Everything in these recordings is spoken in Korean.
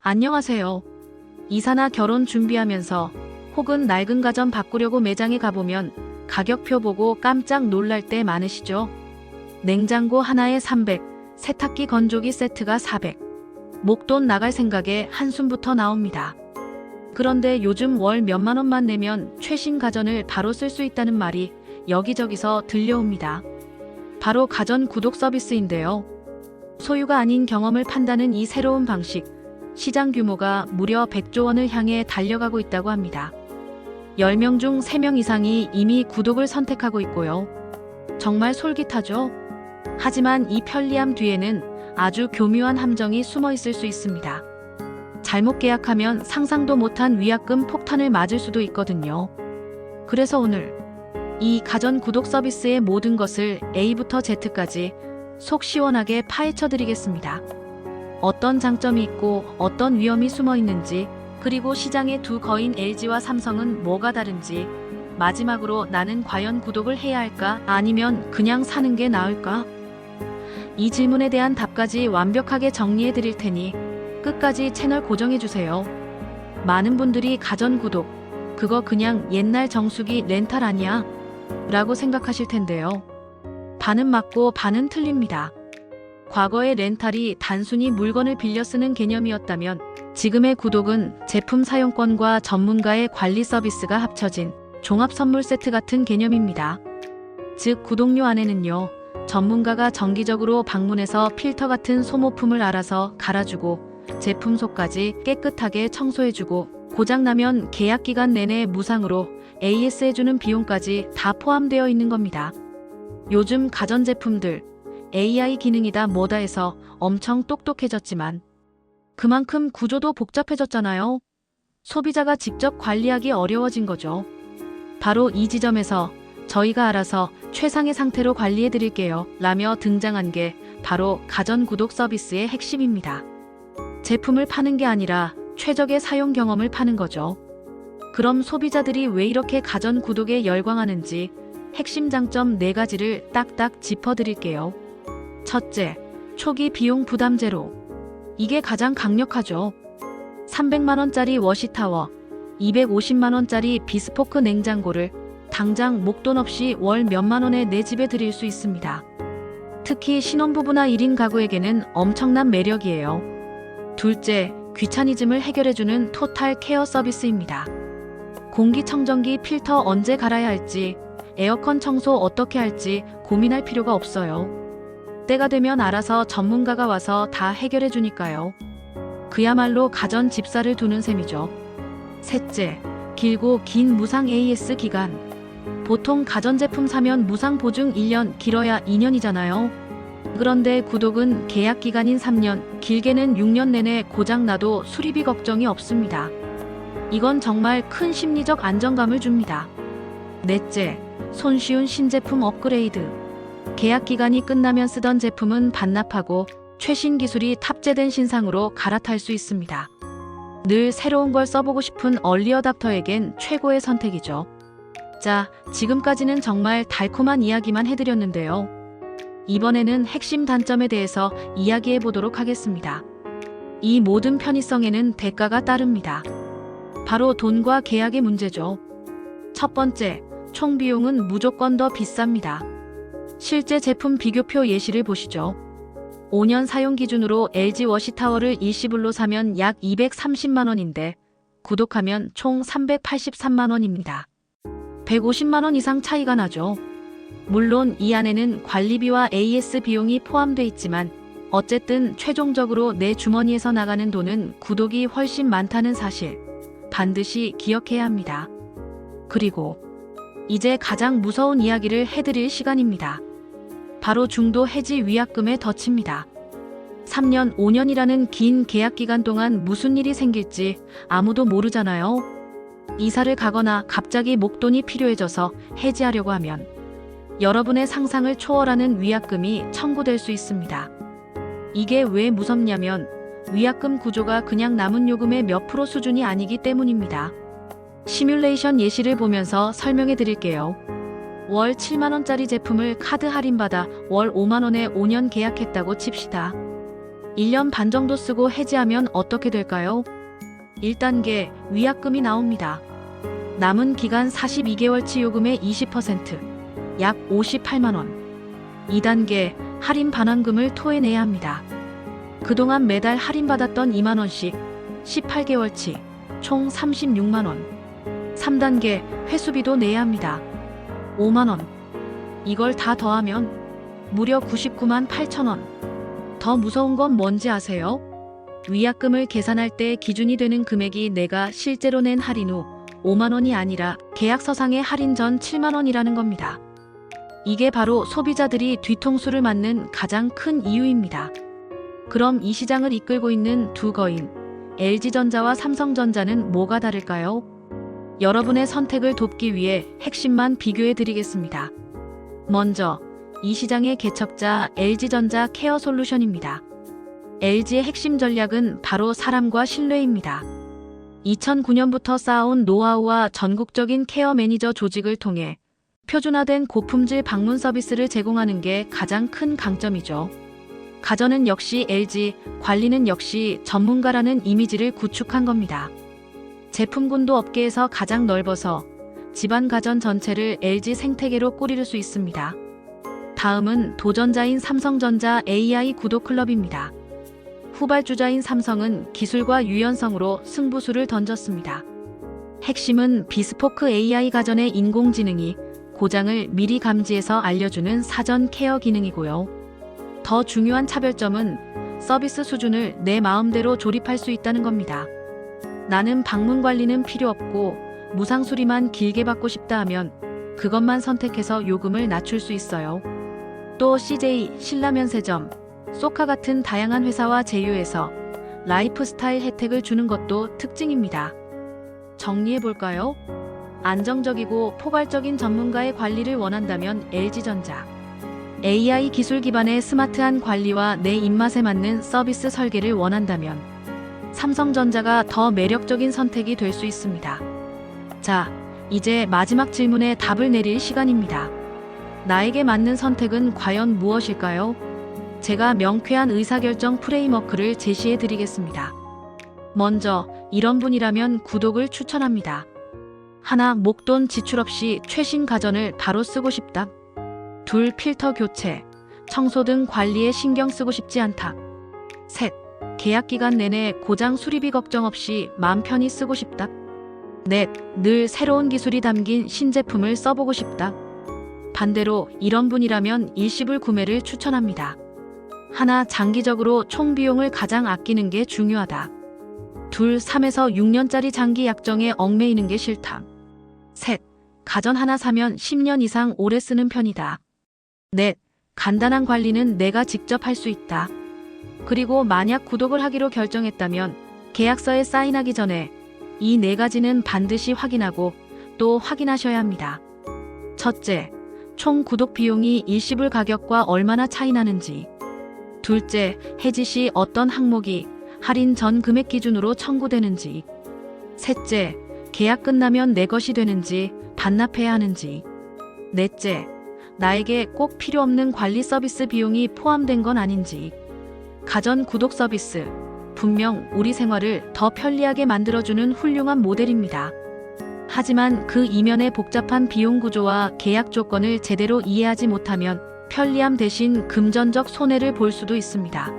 안녕하세요. 이사나 결혼 준비하면서 혹은 낡은 가전 바꾸려고 매장에 가보면 가격표 보고 깜짝 놀랄 때 많으시죠? 냉장고 하나에 300, 세탁기 건조기 세트가 400. 목돈 나갈 생각에 한숨부터 나옵니다. 그런데 요즘 월 몇만 원만 내면 최신 가전을 바로 쓸 수 있다는 말이 여기저기서 들려옵니다. 바로 가전 구독 서비스인데요. 소유가 아닌 경험을 판다는 이 새로운 방식, 시장 규모가 무려 100조 원을 향해 달려가고 있다고 합니다. 10명 중 3명 이상이 이미 구독을 선택하고 있고요. 정말 솔깃하죠? 하지만 이 편리함 뒤에는 아주 교묘한 함정이 숨어 있을 수 있습니다. 잘못 계약하면 상상도 못한 위약금 폭탄을 맞을 수도 있거든요. 그래서 오늘 이 가전 구독 서비스의 모든 것을 A부터 Z까지 속 시원하게 파헤쳐 드리겠습니다. 어떤 장점이 있고 어떤 위험이 숨어 있는지, 그리고 시장의 두 거인 LG와 삼성은 뭐가 다른지, 마지막으로 나는 과연 구독을 해야 할까 아니면 그냥 사는 게 나을까? 이 질문에 대한 답까지 완벽하게 정리해 드릴 테니 끝까지 채널 고정해 주세요. 많은 분들이 가전 구독, 그거 그냥 옛날 정수기 렌탈 아니야? 라고 생각하실 텐데요. 반은 맞고 반은 틀립니다. 과거의 렌탈이 단순히 물건을 빌려 쓰는 개념이었다면 지금의 구독은 제품 사용권과 전문가의 관리 서비스가 합쳐진 종합 선물 세트 같은 개념입니다. 즉, 구독료 안에는요, 전문가가 정기적으로 방문해서 필터 같은 소모품을 알아서 갈아주고 제품 속까지 깨끗하게 청소해주고 고장나면 계약기간 내내 무상으로 AS 해주는 비용까지 다 포함되어 있는 겁니다. 요즘 가전제품들 AI 기능이다 뭐다 해서 엄청 똑똑해졌지만 그만큼 구조도 복잡해졌잖아요. 소비자가 직접 관리하기 어려워진 거죠. 바로 이 지점에서 저희가 알아서 최상의 상태로 관리해 드릴게요 라며 등장한 게 바로 가전 구독 서비스의 핵심입니다. 제품을 파는 게 아니라 최적의 사용 경험을 파는 거죠. 그럼 소비자들이 왜 이렇게 가전 구독에 열광하는지 핵심 장점 4가지를 딱딱 짚어드릴게요. 첫째, 초기 비용 부담 제로. 이게 가장 강력하죠. 300만원짜리 워시타워, 250만원짜리 비스포크 냉장고를 당장 목돈 없이 월 몇만 원에 내 집에 드릴 수 있습니다. 특히 신혼부부나 1인 가구에게는 엄청난 매력이에요. 둘째, 귀차니즘을 해결해주는 토탈 케어 서비스입니다. 공기청정기 필터 언제 갈아야 할지, 에어컨 청소 어떻게 할지 고민할 필요가 없어요. 때가 되면 알아서 전문가가 와서 다 해결해 주니까요. 그야말로 가전 집사를 두는 셈이죠. 셋째, 길고 긴 무상 AS 기간. 보통 가전제품 사면 무상 보증 1년, 길어야 2년이잖아요. 그런데 구독은 계약 기간인 3년, 길게는 6년 내내 고장나도 수리비 걱정이 없습니다. 이건 정말 큰 심리적 안정감을 줍니다. 넷째, 손쉬운 신제품 업그레이드. 계약 기간이 끝나면 쓰던 제품은 반납하고 최신 기술이 탑재된 신상으로 갈아탈 수 있습니다. 늘 새로운 걸 써보고 싶은 얼리어답터에겐 최고의 선택이죠. 자, 지금까지는 정말 달콤한 이야기만 해드렸는데요. 이번에는 핵심 단점에 대해서 이야기해 보도록 하겠습니다. 이 모든 편의성에는 대가가 따릅니다. 바로 돈과 계약의 문제죠. 첫 번째, 총 비용은 무조건 더 비쌉니다. 실제 제품 비교표 예시를 보시죠. 5년 사용 기준으로 LG 워시타워를 일시불로 사면 약 230만 원인데 구독하면 총 383만 원입니다. 150만 원 이상 차이가 나죠. 물론 이 안에는 관리비와 AS 비용이 포함돼 있지만 어쨌든 최종적으로 내 주머니에서 나가는 돈은 구독이 훨씬 많다는 사실 반드시 기억해야 합니다. 그리고 이제 가장 무서운 이야기를 해드릴 시간입니다. 바로 중도 해지 위약금의 덫입니다. 3년, 5년이라는 긴 계약 기간 동안 무슨 일이 생길지 아무도 모르잖아요. 이사를 가거나 갑자기 목돈이 필요해져서 해지하려고 하면 여러분의 상상을 초월하는 위약금이 청구될 수 있습니다. 이게 왜 무섭냐면 위약금 구조가 그냥 남은 요금의 몇 프로 수준이 아니기 때문입니다. 시뮬레이션 예시를 보면서 설명해 드릴게요. 월 7만원짜리 제품을 카드 할인받아 월 5만원에 5년 계약했다고 칩시다. 1년 반 정도 쓰고 해지하면 어떻게 될까요? 1단계 위약금이 나옵니다. 남은 기간 42개월치 요금의 20%, 약 58만원. 2단계 할인 반환금을 토해내야 합니다. 그동안 매달 할인받았던 2만원씩 18개월치 총 36만원. 3단계 회수비도 내야 합니다. 5만원. 이걸 다 더하면 무려 99만 8천원. 더 무서운 건 뭔지 아세요? 위약금을 계산할 때 기준이 되는 금액이 내가 실제로 낸 할인 후 5만원이 아니라 계약서상의 할인 전 7만원이라는 겁니다. 이게 바로 소비자들이 뒤통수를 맞는 가장 큰 이유입니다. 그럼 이 시장을 이끌고 있는 두 거인 LG전자와 삼성전자는 뭐가 다를까요? 여러분의 선택을 돕기 위해 핵심만 비교해 드리겠습니다. 먼저 이 시장의 개척자 LG전자 케어솔루션입니다. LG의 핵심 전략은 바로 사람과 신뢰입니다. 2009년부터 쌓아온 노하우와 전국적인 케어 매니저 조직을 통해 표준화된 고품질 방문 서비스를 제공하는 게 가장 큰 강점이죠. 가전은 역시 LG, 관리는 역시 전문가라는 이미지를 구축한 겁니다. 제품군도 업계에서 가장 넓어서 집안 가전 전체를 LG 생태계로 꾸릴 수 있습니다. 다음은 도전자인 삼성전자 AI 구독클럽입니다. 후발주자인 삼성은 기술과 유연성으로 승부수를 던졌습니다. 핵심은 비스포크 AI 가전의 인공지능이 고장을 미리 감지해서 알려주는 사전 케어 기능이고요. 더 중요한 차별점은 서비스 수준을 내 마음대로 조립할 수 있다는 겁니다. 나는 방문 관리는 필요 없고 무상 수리만 길게 받고 싶다 하면 그것만 선택해서 요금을 낮출 수 있어요. 또 CJ, 신라면세점, 소카 같은 다양한 회사와 제휴해서 라이프스타일 혜택을 주는 것도 특징입니다. 정리해볼까요? 안정적이고 포괄적인 전문가의 관리를 원한다면 LG전자. AI 기술 기반의 스마트한 관리와 내 입맛에 맞는 서비스 설계를 원한다면 삼성전자가 더 매력적인 선택이 될 수 있습니다. 자, 이제 마지막 질문에 답을 내릴 시간입니다. 나에게 맞는 선택은 과연 무엇일까요? 제가 명쾌한 의사결정 프레임워크를 제시해 드리겠습니다. 먼저, 이런 분이라면 구독을 추천합니다. 하나, 목돈 지출 없이 최신 가전을 바로 쓰고 싶다. 둘, 필터 교체, 청소 등 관리에 신경 쓰고 싶지 않다. 셋, 계약 기간 내내 고장 수리비 걱정 없이 마음 편히 쓰고 싶다. 넷, 늘 새로운 기술이 담긴 신제품을 써보고 싶다. 반대로 이런 분이라면 일시불 구매를 추천합니다. 하나, 장기적으로 총 비용을 가장 아끼는 게 중요하다. 둘, 3에서 6년짜리 장기 약정에 얽매이는 게 싫다. 셋, 가전 하나 사면 10년 이상 오래 쓰는 편이다. 넷, 간단한 관리는 내가 직접 할 수 있다. 그리고 만약 구독을 하기로 결정했다면 계약서에 사인하기 전에 이 네 가지는 반드시 확인하고 또 확인하셔야 합니다. 첫째, 총 구독 비용이 일시불 가격과 얼마나 차이 나는지. 둘째, 해지 시 어떤 항목이 할인 전 금액 기준으로 청구되는지. 셋째, 계약 끝나면 내 것이 되는지 반납해야 하는지. 넷째, 나에게 꼭 필요 없는 관리 서비스 비용이 포함된 건 아닌지. 가전 구독 서비스, 분명 우리 생활을 더 편리하게 만들어주는 훌륭한 모델입니다. 하지만 그 이면의 복잡한 비용 구조와 계약 조건을 제대로 이해하지 못하면 편리함 대신 금전적 손해를 볼 수도 있습니다.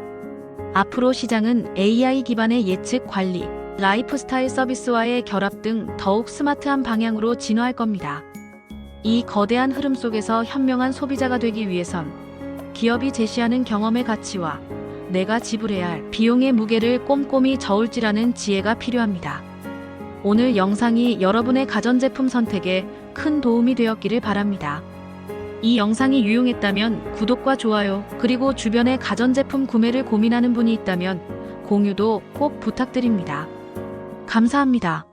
앞으로 시장은 AI 기반의 예측 관리, 라이프스타일 서비스와의 결합 등 더욱 스마트한 방향으로 진화할 겁니다. 이 거대한 흐름 속에서 현명한 소비자가 되기 위해선 기업이 제시하는 경험의 가치와 내가 지불해야 할 비용의 무게를 꼼꼼히 저울질하는 지혜가 필요합니다. 오늘 영상이 여러분의 가전제품 선택에 큰 도움이 되었기를 바랍니다. 이 영상이 유용했다면 구독과 좋아요, 그리고 주변에 가전제품 구매를 고민하는 분이 있다면 공유도 꼭 부탁드립니다. 감사합니다.